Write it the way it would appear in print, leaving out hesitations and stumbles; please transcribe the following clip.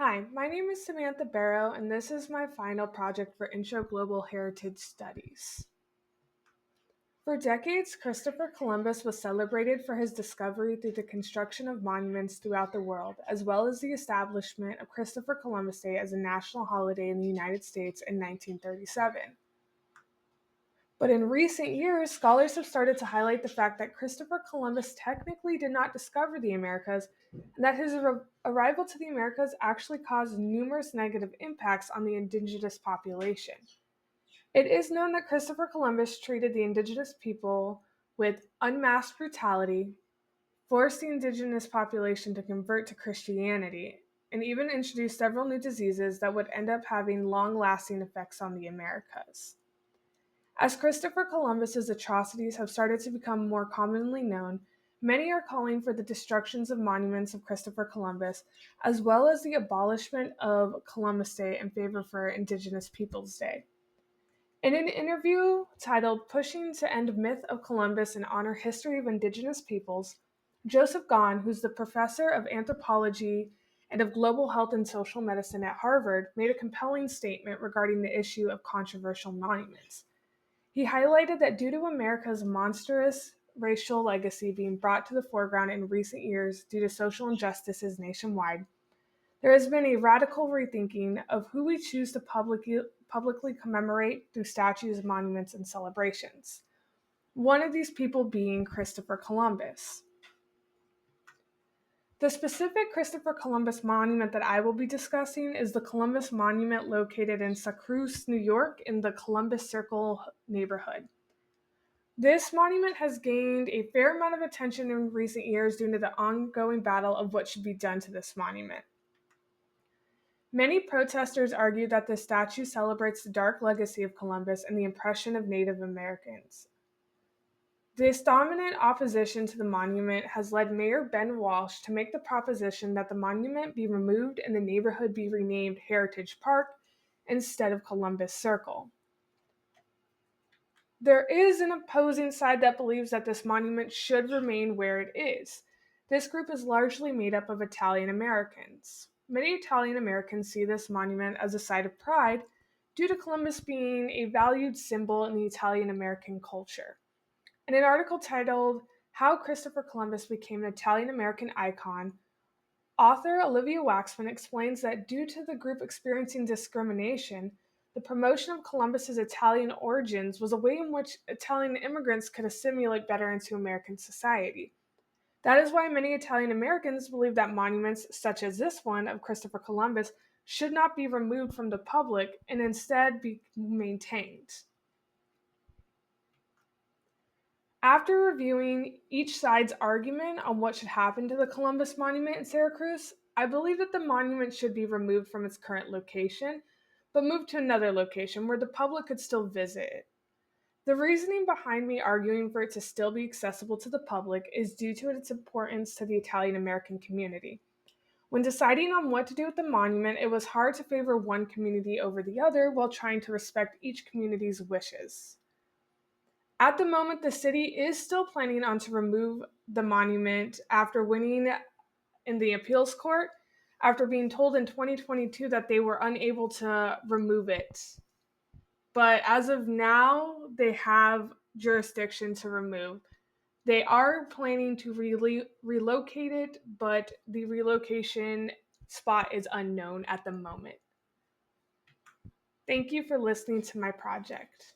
Hi, my name is Samantha Barrow, and this is my final project for Intro Global Heritage Studies. For decades, Christopher Columbus was celebrated for his discovery through the construction of monuments throughout the world, as well as the establishment of Christopher Columbus Day as a national holiday in the United States in 1937. But in recent years, scholars have started to highlight the fact that Christopher Columbus technically did not discover the Americas, and that his arrival to the Americas actually caused numerous negative impacts on the indigenous population. It is known that Christopher Columbus treated the indigenous people with unmasked brutality, forced the indigenous population to convert to Christianity, and even introduced several new diseases that would end up having long lasting effects on the Americas. As Christopher Columbus's atrocities have started to become more commonly known, many are calling for the destructions of monuments of Christopher Columbus, as well as the abolishment of Columbus Day in favor for Indigenous Peoples Day. In an interview titled Pushing to End Myth of Columbus and Honor History of Indigenous Peoples, Joseph Gahn, who's the professor of anthropology and of global health and social medicine at Harvard, made a compelling statement regarding the issue of controversial monuments. He highlighted that due to America's monstrous racial legacy being brought to the foreground in recent years due to social injustices nationwide, there has been a radical rethinking of who we choose to publicly commemorate through statues, monuments, and celebrations. One of these people being Christopher Columbus. The specific Christopher Columbus monument that I will be discussing is the Columbus Monument located in Syracuse, New York, in the Columbus Circle neighborhood. This monument has gained a fair amount of attention in recent years due to the ongoing battle of what should be done to this monument. Many protesters argue that the statue celebrates the dark legacy of Columbus and the oppression of Native Americans. This dominant opposition to the monument has led Mayor Ben Walsh to make the proposition that the monument be removed and the neighborhood be renamed Heritage Park instead of Columbus Circle. There is an opposing side that believes that this monument should remain where it is. This group is largely made up of Italian Americans. Many Italian Americans see this monument as a site of pride due to Columbus being a valued symbol in the Italian American culture. In an article titled How Christopher Columbus Became an Italian American Icon, author Olivia Waxman explains that due to the group experiencing discrimination, the promotion of Columbus's Italian origins was a way in which Italian immigrants could assimilate better into American society. That is why many Italian Americans believe that monuments, such as this one of Christopher Columbus, should not be removed from the public and instead be maintained. After reviewing each side's argument on what should happen to the Columbus Monument in Syracuse, I believe that the monument should be removed from its current location, but moved to another location where the public could still visit it. The reasoning behind me arguing for it to still be accessible to the public is due to its importance to the Italian American community. When deciding on what to do with the monument, it was hard to favor one community over the other while trying to respect each community's wishes. At the moment, the city is still planning on to remove the monument after winning in the appeals court, after being told in 2022 that they were unable to remove it. But as of now, they have jurisdiction to remove. They are planning to relocate it, but the relocation spot is unknown at the moment. Thank you for listening to my project.